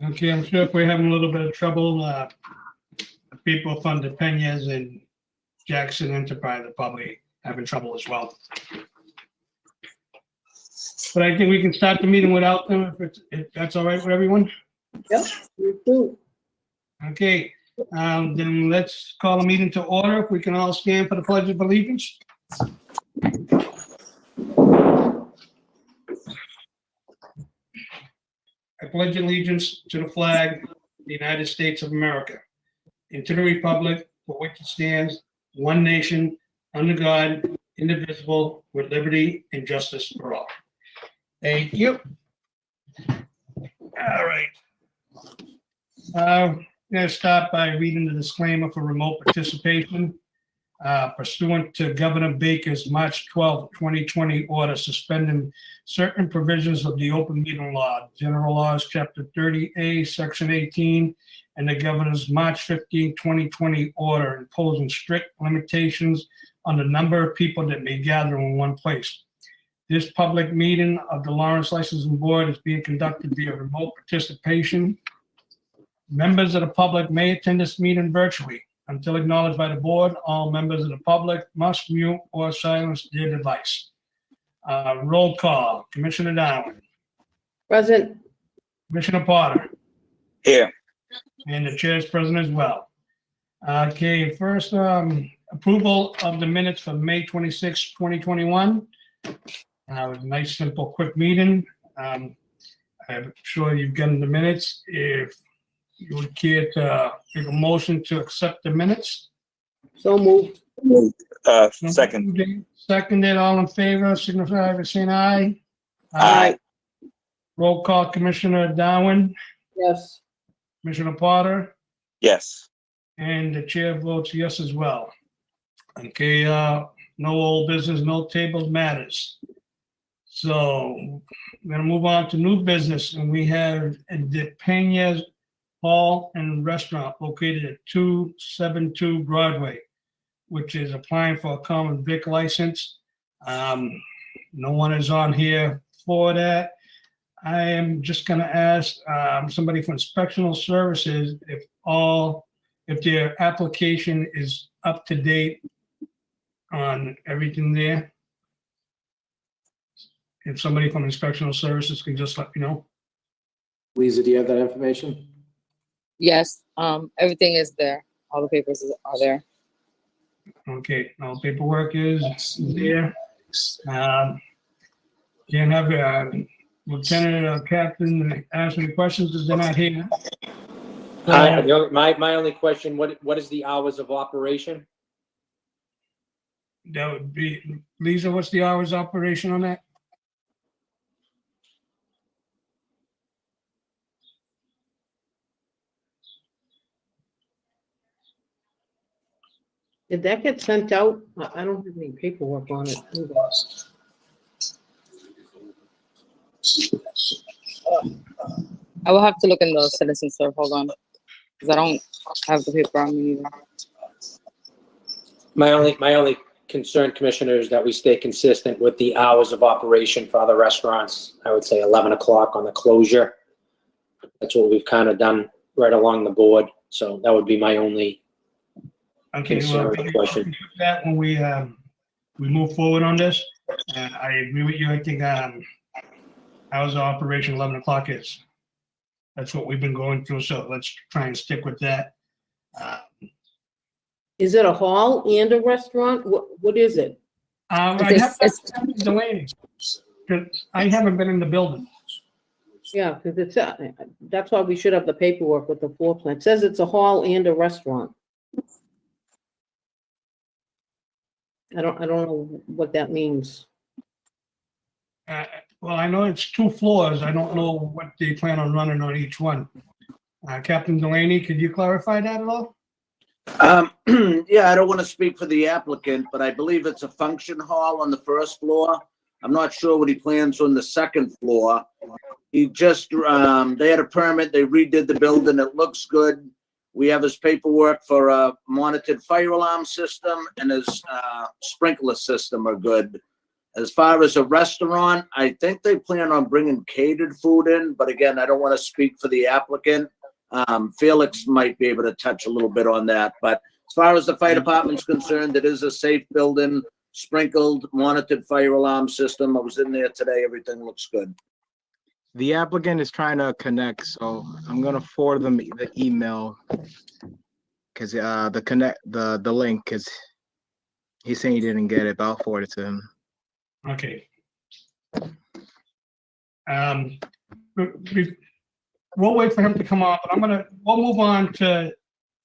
Okay, I'm sure if we're having a little bit of trouble, the people from the Peñas and Jackson Enterprise are probably having trouble as well. But I think we can start the meeting without them, if that's all right with everyone. Yep, you too. Okay, then let's call the meeting to order. If we can all stand for the Pledge of Allegiance. I pledge allegiance to the flag of the United States of America and to the republic for which it stands, one nation, under God, indivisible, with liberty and justice for all. Thank you. All right. I'm going to start by reading the disclaimer for remote participation. Pursuant to Governor Baker's March 12, 2020 order suspending certain provisions of the open meeting law, General Laws, Chapter 30A, Section 18, and the Governor's March 15, 2020 order imposing strict limitations on the number of people that may gather in one place. This public meeting of the Lawrence Licensing Board is being conducted via remote participation. Members of the public may attend this meeting virtually. Until acknowledged by the board, all members of the public must mute or silence their device. Roll call. Commissioner Darwin. Present. Commissioner Potter. Here. And the chair is present as well. Okay, first, approval of the minutes for May 26, 2021. It was a nice, simple, quick meeting. I'm sure you've gotten the minutes. If you would care to make a motion to accept the minutes. So moved. Second. Seconded, all in favor, signify by saying aye. Aye. Roll call, Commissioner Darwin, Yes. Commissioner Potter, Yes. and the chair votes yes as well. Okay, no old business, no tabled matters. So we're gonna move on to new business, and we have the Peñas Hall and Restaurant located at 272 Broadway, which is applying for a common vic license. No one is on here for that. I am just gonna ask somebody from Inspectional Services if their application is up to date on everything there. If somebody from Inspectional Services can just let me know. Lisa, do you have that information? Yes, everything is there. All the papers are there. Okay, all paperwork is there. Can't have Lieutenant or Captain ask any questions because they're not here. My only question, what is the hours of operation? That would be, Lisa, what's the hours operation on that? Did that get sent out? I don't have any paperwork on it. I will have to look in the citizen serve. Hold on, because I don't have the paper on me either. My only concern, Commissioner, is that we stay consistent with the hours of operation for other restaurants. I would say 11 o'clock on the closure. That's what we've kind of done right along the board. So that would be my only Okay, concern well, or question. that when we move forward on this, I agree with you. I think hours of operation 11 o'clock is. That's what we've been going through. So let's try and stick with that. Is it a hall and a restaurant? What is it? I have to ask Delaney, 'cause I haven't been in the building. Yeah, because it's, that's why we should have the paperwork with the floor plan. It says it's a hall and a restaurant. I don't know what that means. Well, I know it's 2 floors. I don't know what they plan on running on each one. Captain Delaney, could you clarify that at all? Yeah, I don't want to speak for the applicant, but I believe it's a function hall on the first floor. I'm not sure what he plans on the second floor. He just, they had a permit, they redid the building, it looks good. We have his paperwork for a monitored fire alarm system and his sprinkler system are good. As far as a restaurant, I think they plan on bringing catered food in, but again, I don't want to speak for the applicant. Felix might be able to touch a little bit on that, but as far as the fire department's concerned, it is a safe building, sprinkled, monitored fire alarm system. I was in there today. Everything looks good. The applicant is trying to connect, so I'm gonna forward them the email because the link, because he's saying he didn't get it, but I'll forward it to him. Okay. We'll wait for him to come on, but we'll move on to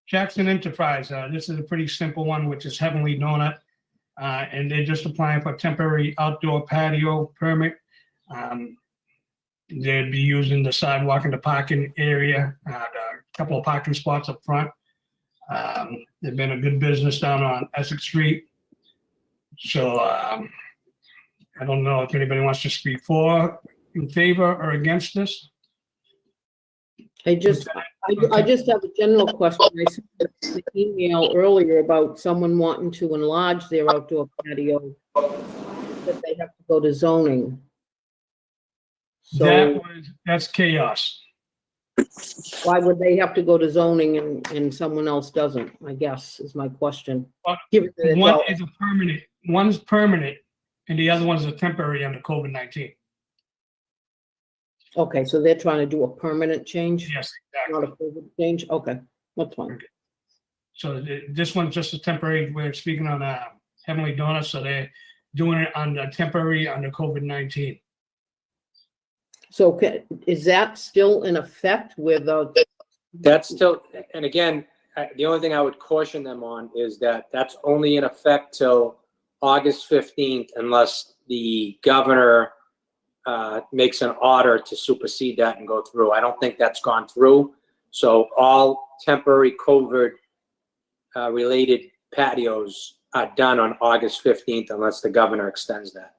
Jackson Enterprise. This is a pretty simple one, which is Heavenly Donut. And they're just applying for a temporary outdoor patio permit. They'd be using the sidewalk in the parking area, a couple of parking spots up front. They've been a good business down on Essex Street. So I don't know if anybody wants to speak in favor or against this. I just have a general question. I sent an email earlier about someone wanting to enlarge their outdoor patio, that they have to go to zoning. So That's chaos. why would they have to go to zoning and someone else doesn't, I guess, is my question. Well, Given that it's One all- is a permanent, one's permanent, and the other one's a temporary under COVID-19. Okay, so they're trying to do a permanent change, Yes, not exactly. a COVID change? Okay, that's fine. So this one's just a temporary, we're speaking on Heavenly Donuts, so they're doing it on a temporary under COVID-19. So is that still in effect with That's still, and again, the only thing I would caution them on is that that's only in effect till August 15th unless the governor makes an order to supersede that and go through. I don't think that's gone through. So all temporary COVID related patios are done on August 15th unless the governor extends that.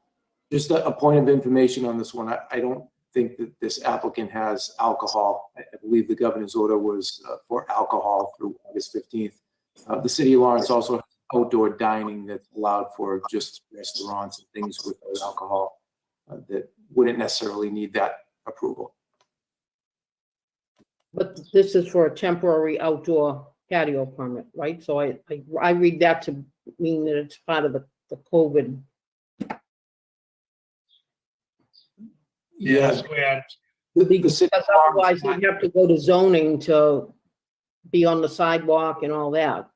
Just a point of information on this one. I don't think that this applicant has alcohol. I believe the governor's order was for alcohol through August 15th. The city of Lawrence also has outdoor dining that's allowed for just restaurants and things with alcohol that wouldn't necessarily need that approval. But this is for a temporary outdoor patio permit, right? So I read that to mean that it's part of the COVID. Yes. Yeah. The city Because of Lawrence- otherwise you'd have to go to zoning to be on the sidewalk and all that.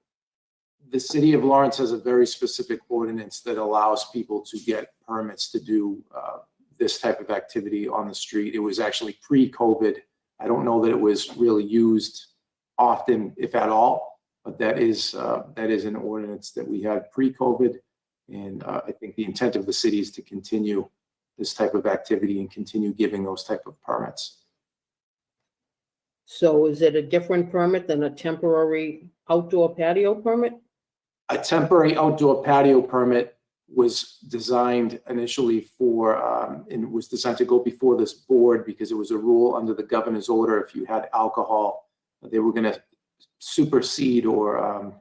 The city of Lawrence has a very specific ordinance that allows people to get permits to do this type of activity on the street. It was actually pre-COVID. I don't know that it was really used often, if at all, but that is an ordinance that we had pre-COVID. And I think the intent of the city is to continue this type of activity and continue giving those type of permits. So is it a different permit than a temporary outdoor patio permit? A temporary outdoor patio permit was designed initially for, and was designed to go before this board because it was a rule under the governor's order. If you had alcohol, they were going to supersede or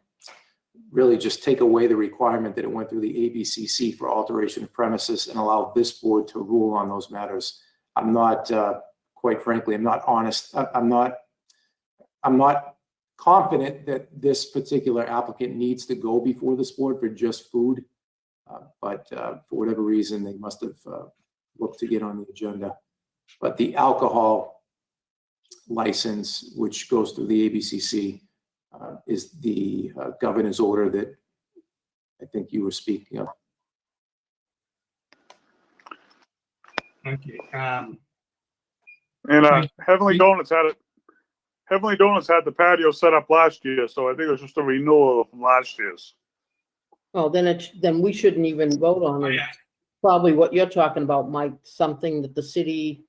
really just take away the requirement that it went through the ABCC for alteration of premises and allow this board to rule on those matters. I'm not, quite frankly, I'm not honest. I'm not confident that this particular applicant needs to go before this board for just food. But for whatever reason, they must have looked to get on the agenda. But the alcohol license, which goes through the ABCC, is the governor's order that I think you were speaking of. Okay. And Right. Heavenly Donuts had the patio set up last year, so I think it was just a renewal from last year's. Oh, then we shouldn't even vote on it. Yeah. Probably what you're talking about, Mike, something that the city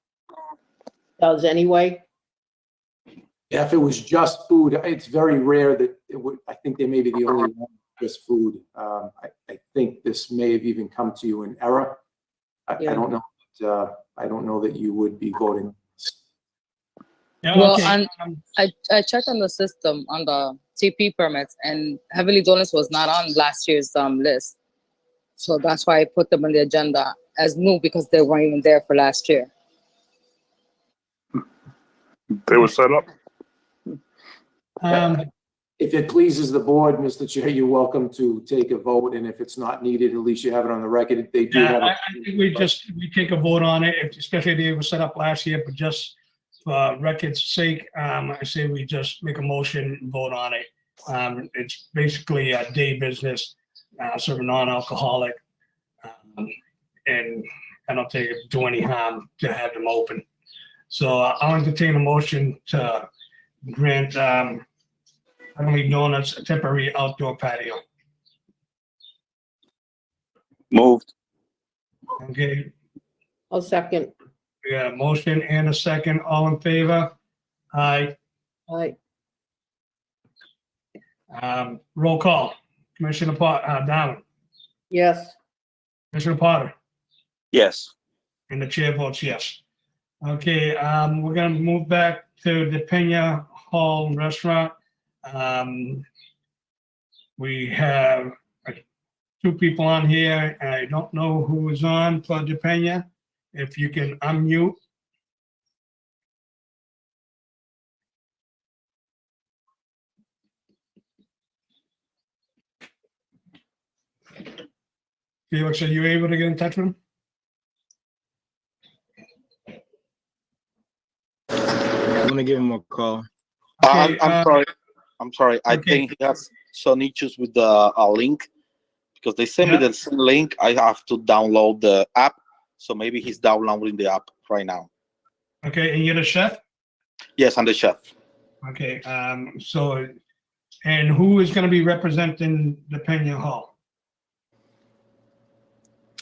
does anyway. If it was just food, it's very rare that it would, I think they may be the only one, just food. I think this may have even come to you in error. I Yeah. don't know. I don't know that you would be voting. Yeah, Well, okay. I checked on the system on the TP permits, and Heavenly Donuts was not on last year's list. So that's why I put them on the agenda as new because they weren't even there for last year. They were set up. If it pleases the board, Mr. Chair, you're welcome to take a vote, and if it's not needed, at least you have it on the record. They do Yeah, have. I think we take a vote on it, especially if they were set up last year, but just for record's sake, I say we just make a motion and vote on it. It's basically a day business, sort of non-alcoholic. And I don't think it do any harm to have them open. So I'll entertain a motion to grant, Heavenly Donuts a temporary outdoor patio. Moved. Okay, I'll second. we got a motion and a second. All in favor? Aye. Aye. Roll call. Commissioner Darwin, Yes. Commissioner Potter, Yes. and the chair votes yes. Okay, we're gonna move back to the Pena Hall Restaurant. We have two people on here. I don't know who is on for the Pena. If you can unmute. Felix, are you able to get in touch with him? Let me give him a call. Okay, I'm sorry. I okay. think he has some issues with the link because they sent me Yeah. the same link. I have to download the app, so maybe he's downloading the app right now. Okay, and you're the chef? Yes, I'm the chef. Okay, so, and who is gonna be representing the Pena Hall?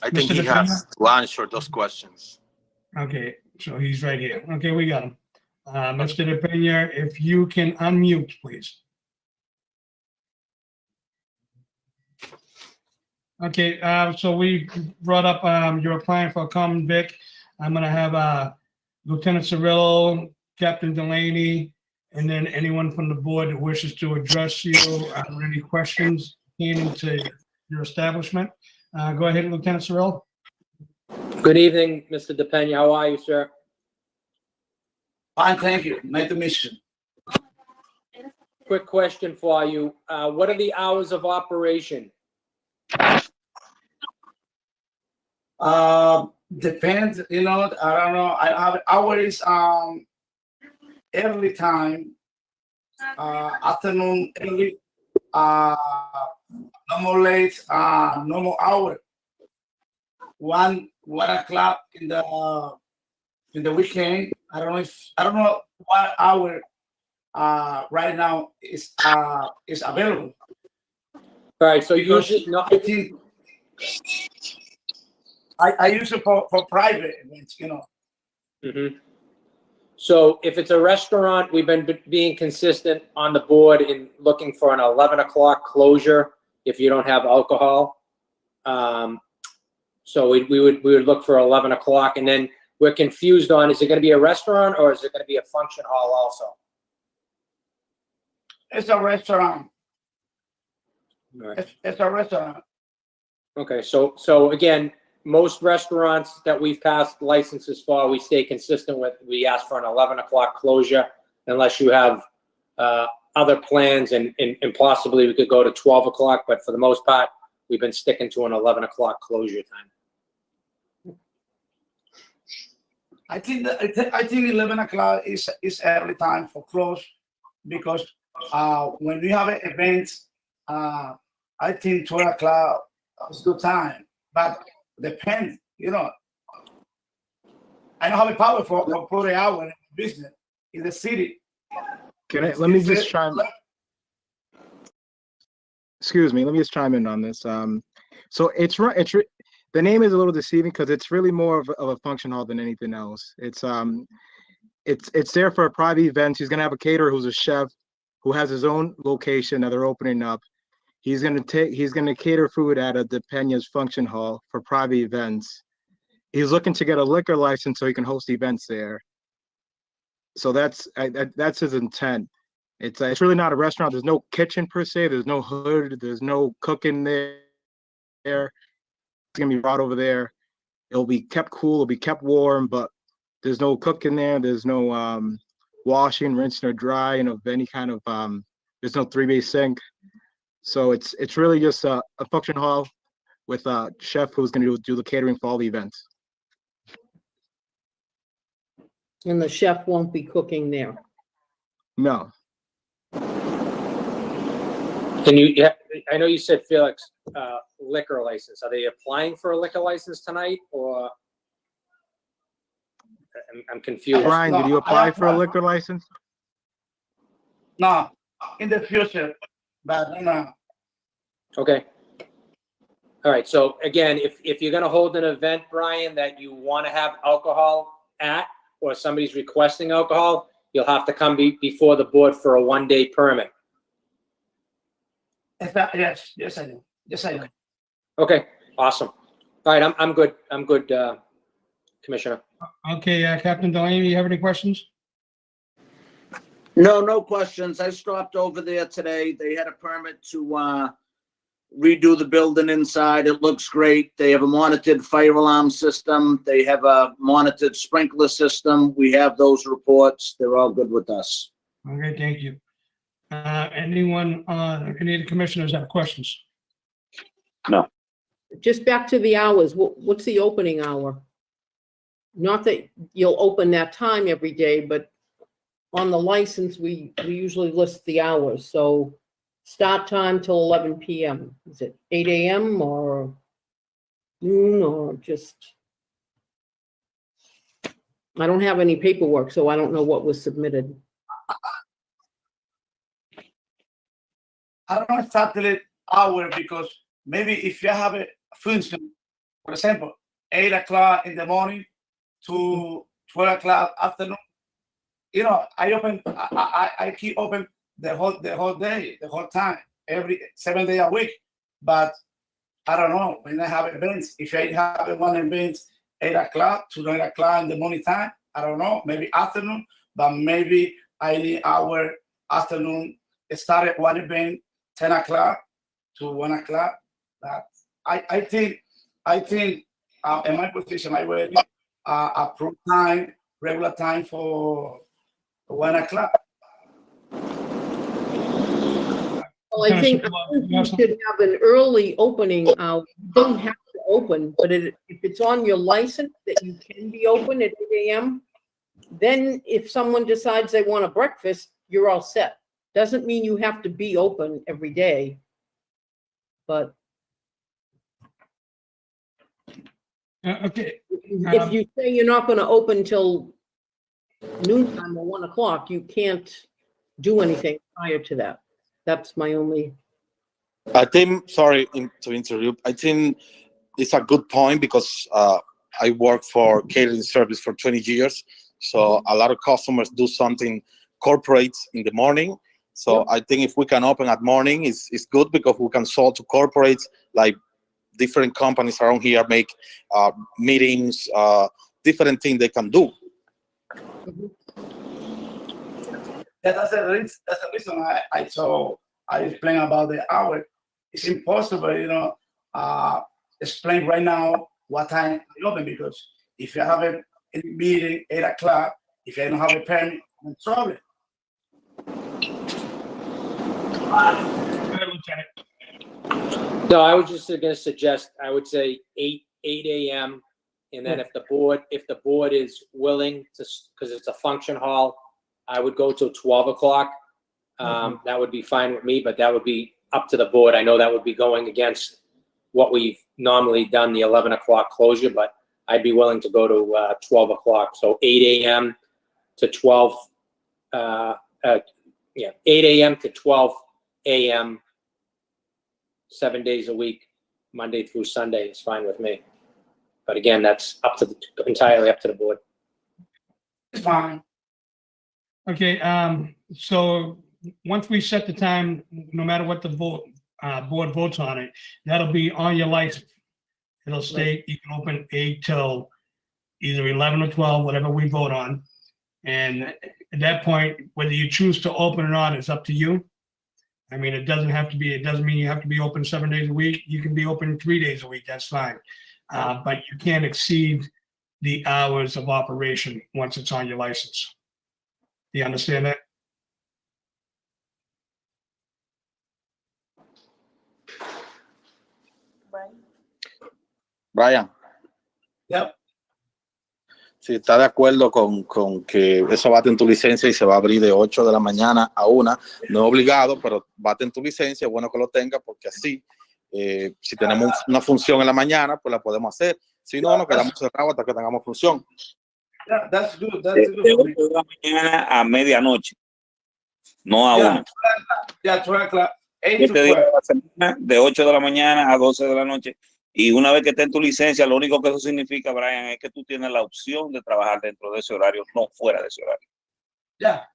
I think Mr. he DePena? has to answer those questions. Okay, so he's right here. Okay, we got him. Mr. DePena, if you can unmute, please. Okay, so we brought up, you're applying for a common vic. I'm gonna have, Lieutenant Cirillo, Captain Delaney, and then anyone from the board that wishes to address you, any questions pertaining to your establishment. Go ahead, Lieutenant Cirillo. Good evening, Mr. DePena. How are you, sir? Fine, thank you. Nice to meet you. Quick question for you. What are the hours of operation? Depends, I don't know. I have hours, early time, afternoon early, no more late, no more hour. 1 o'clock in the weekend. I don't know what hour right now is available. All right, so Because usually, no, I think I use it for private events, Mhm. So if it's a restaurant, we've been being consistent on the board in looking for an 11 o'clock closure if you don't have alcohol. So we would look for 11 o'clock, and then we're confused on, is it gonna be a restaurant or is it gonna be a function hall also? It's a restaurant. All right. It's a restaurant. Okay, so again, most restaurants that we've passed licenses for, we stay consistent with, we ask for an 11 o'clock closure unless you have other plans and possibly we could go to 12 o'clock, but for the most part, we've been sticking to an 11 o'clock closure time. I think 11 o'clock is early time for close because when we have an event, I think 12 o'clock is good time. But depends, I don't have the power for 40 hours in business in the city. Let me just chime in on this. So it's right. The name is a little deceiving because it's really more of a function hall than anything else. It's there for private events. He's gonna have a caterer who's a chef who has his own location that they're opening up. He's gonna cater food at a DePena's function hall for private events. He's looking to get a liquor license so he can host events there. So that's his intent. It's really not a restaurant. There's no kitchen per se. There's no hood. There's no cooking there. gonna be brought over there. It'll be kept cool, it'll be kept warm, but there's no cooking there. There's no washing, rinsing, or drying of any kind of there's no 3-bay sink. So it's really just a function hall with a chef who's gonna do the catering for all the events. And the chef won't be cooking there. No. Can you, yeah, I know you said Felix, liquor license. Are they applying for a liquor license tonight or? I'm confused. Brian, did you apply for a liquor license? No, in the future, but no. Okay. All right, so again, if you're gonna hold an event, Brian, that you want to have alcohol at, or somebody's requesting alcohol, you'll have to come before the board for a 1-day permit. Yes, I do. Yes, I do. Okay, awesome. All right, I'm good. I'm good, Commissioner. Okay, Captain Delaney, you have any questions? No questions. I stopped over there today. They had a permit to redo the building inside. It looks great. They have a monitored fire alarm system. They have a monitored sprinkler system. We have those reports. They're all good with us. Okay, thank you. Anyone, any of the commissioners have questions? Just back to the hours, what's the opening hour? Not that you'll open that time every day, but on the license, we usually list the hours. So start time till 11 p.m. Is it 8 a.m. or noon or just? I don't have any paperwork, so I don't know what was submitted. I don't know exactly hour because maybe if you have a function, for example, 8 o'clock in the morning to 12 o'clock afternoon, you know, I keep open the whole day, the whole time, every 7 days a week. But I don't know when I have events. If I have one event 8 o'clock to 9 o'clock in the morning time, I don't know, maybe afternoon, but maybe I need our afternoon. Start at one event 10 o'clock to 1 o'clock. That I think in my position I will approve time, regular time for 1 o'clock. Well, I think you should have an early opening hour. You don't have to open, but if it's on your license that you can be open at 8 a.m., then if someone decides they want a breakfast, you're all set. Doesn't mean you have to be open every day, but Okay. if you say you're not going to open till noontime or 1 o'clock, you can't do anything prior to that. That's my only. I think, sorry to interrupt, I think it's a good point because I work for catering service for 20 years. So a lot of customers do something corporate in the morning. So I think if we can open at morning, it's good because we can sell to corporates, like different companies around here make meetings, different things they can do. That's the reason I explain about the hour. It's impossible, you know, explain right now what time I open because if you have a meeting 8 o'clock, if I don't have a permit, I'm in trouble. No, I was just gonna suggest, I would say 8 a.m. And then if the board is willing to, because it's a function hall, I would go till 12 o'clock. That would be fine with me, but that would be up to the board. I know that would be going against what we've normally done, the 11 o'clock closure, but I'd be willing to go to 12 o'clock. So 8 a.m. to 12, 8 a.m. to 12 a.m. 7 days a week, Monday through Sunday is fine with me. But again, that's entirely up to the board. It's fine. Okay, so once we set the time, no matter what the board votes on it, that'll be on your license. It'll state you can open 8 till either 11 or 12, whatever we vote on. And at that point, whether you choose to open or not is up to you. I mean, it doesn't mean you have to be open 7 days a week. You can be open 3 days a week, that's fine. But you can't exceed the hours of operation once it's on your license. Do you understand that? Brian, Yep. si está de acuerdo con que eso bate en tu licencia y se va a abrir de 8 de la mañana a 1, no es obligado, pero bate en tu licencia, es bueno que lo tenga porque así, si tenemos una función en la mañana, pues la podemos hacer. Si no, nos quedamos cerrados hasta que tengamos función. Yeah, that's good. That's De good. 8 de la mañana a medianoche, no a 1. Yeah, 12 o'clock. 8 to 7 días 12. de la semana, de 8 de la mañana a 12 de la noche. Y una vez que esté en tu licencia, lo único que eso significa, Brian, es que tú tienes la opción de trabajar dentro de ese horario, no fuera de ese horario. Yeah.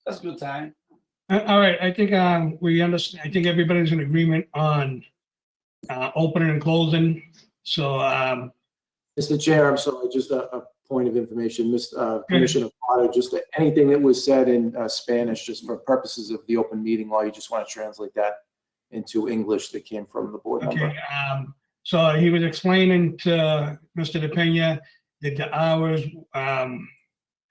That's good time. All right, I think we understand. I think everybody's in agreement on opening and closing. So Mr. Chair, I'm sorry, just a point of information. Commissioner Potter, just anything that was said in Spanish, just for purposes of the open meeting law, you just want to translate that into English that came from the board member. okay, so he was explaining to Mr. DePena that the hours,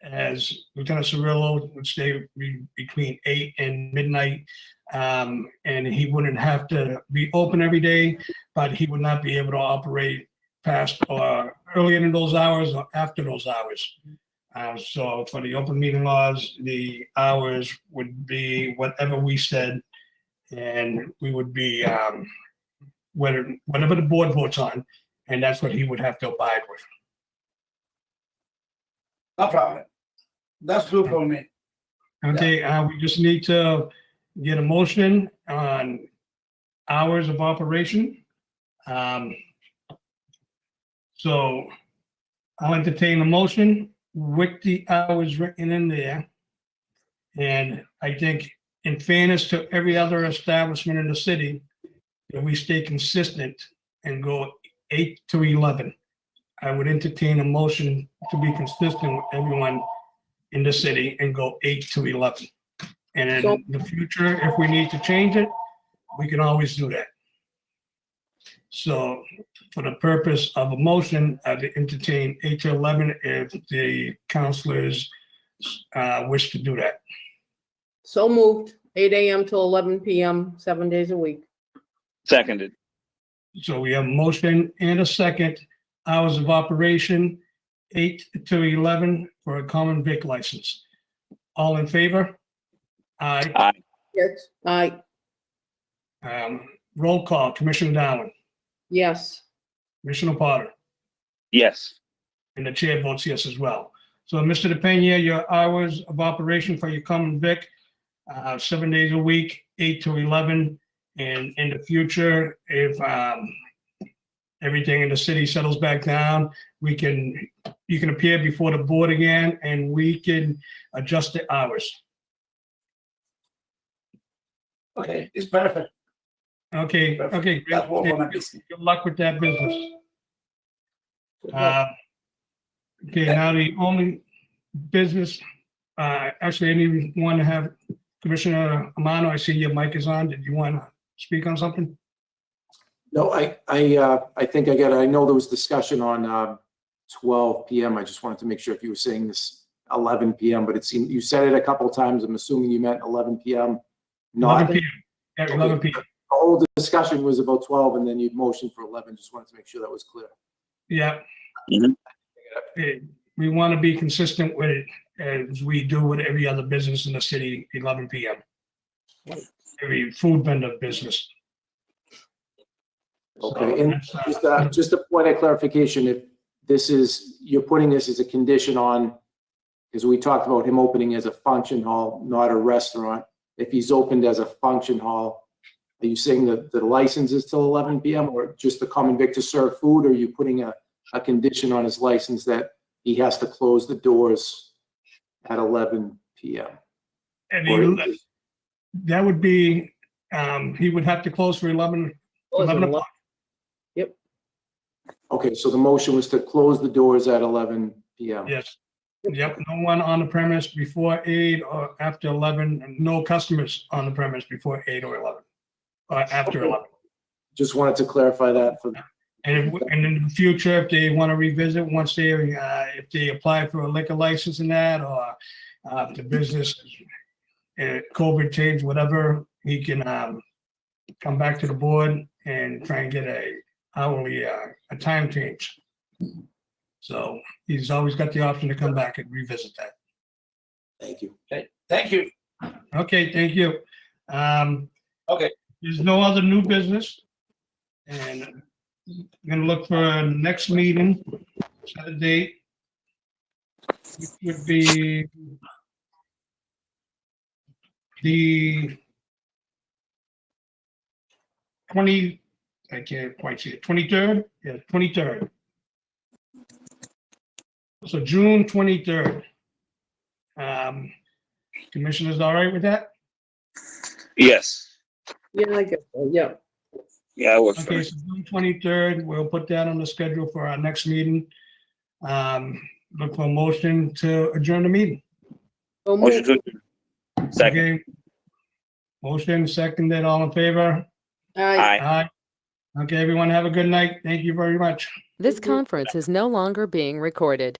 as Lieutenant Cirillo would stay between 8 and midnight, and he wouldn't have to be open every day, but he would not be able to operate past or earlier in those hours or after those hours. So for the open meeting laws, the hours would be whatever we said, and we would be whatever the board votes on, and that's what he would have to abide with. No problem. That's good for me. Okay, we just need to get a motion on hours of operation. So I'll entertain a motion with the hours written in there. And I think in fairness to every other establishment in the city, that we stay consistent and go 8 to 11. I would entertain a motion to be consistent with everyone in the city and go 8 to 11. And in the future, if we need to change it, we can always do that. So for the purpose of a motion, I'd entertain 8 to 11 if the counselors wish to do that. So moved, 8 AM to 11 PM, 7 days a week. Seconded. So we have a motion and a second, hours of operation, 8 to 11 for a common vic license. All in favor? Aye. Yes. Aye, Roll call, Commissioner Darwin, yes. Commissioner Potter, Yes. and the chair votes yes as well. So Mr. DePena, your hours of operation for your common vic, 7 days a week, 8 to 11. And in the future, if everything in the city settles back down, you can appear before the board again and we can adjust the hours. Okay, it's perfect. Okay, okay. That's what great. we're gonna do. Good luck with that business. Okay, now the only business, actually, anyone have, Commissioner Amano, I see your mic is on. Did you want to speak on something? No, I think I get it. I know there was discussion on 12 PM. I just wanted to make sure if you were saying this 11 PM, but it seemed, you said it a couple of times. I'm assuming you meant 11 PM. 11 Not, PM. At 11 PM. the whole discussion was about 12 and then you motioned for 11. Just wanted to make sure that was clear. Yeah. Mhm. We want to be consistent with it as we do with every other business in the city, 11 PM. Every food vendor business. Okay, and just a point of clarification, if this is, you're putting this as a condition on, because we talked about him opening as a function hall, not a restaurant. If he's opened as a function hall, are you saying that the license is till 11 PM or just the common vic to serve food? Or are you putting a condition on his license that he has to close the doors at 11 PM? And Or- that would be, he would have to close for 11 o'clock. Okay, so the motion was to close the doors at 11 PM. Yes. Yep, no one on the premise before 8 or after 11, and no customers on the premise before 8 or 11, or after 11. Just wanted to clarify that for, And in the future, if they want to revisit, once they, if they apply for a liquor license and that, or if the business, COVID change, whatever, he can come back to the board and try and get a hourly, a time change. So he's always got the option to come back and revisit that. thank you. Okay, thank you. Okay, thank you. Okay. There's no other new business. And I'm gonna look for a next meeting, set a date. It would be the 20, I can't quite see it, 23rd? Yeah, 23rd. So June 23rd. Commissioner's all right with that? Yes. Yeah, I guess so, yeah. Yeah, it works for Okay, me. so June 23rd, we'll put that on the schedule for our next meeting. Look for a motion to adjourn the meeting. So Motion moved. to second. Okay. Motion seconded, all in favor? Aye. Aye. Aye. Okay, everyone, have a good night. Thank you very much. This conference is no longer being recorded.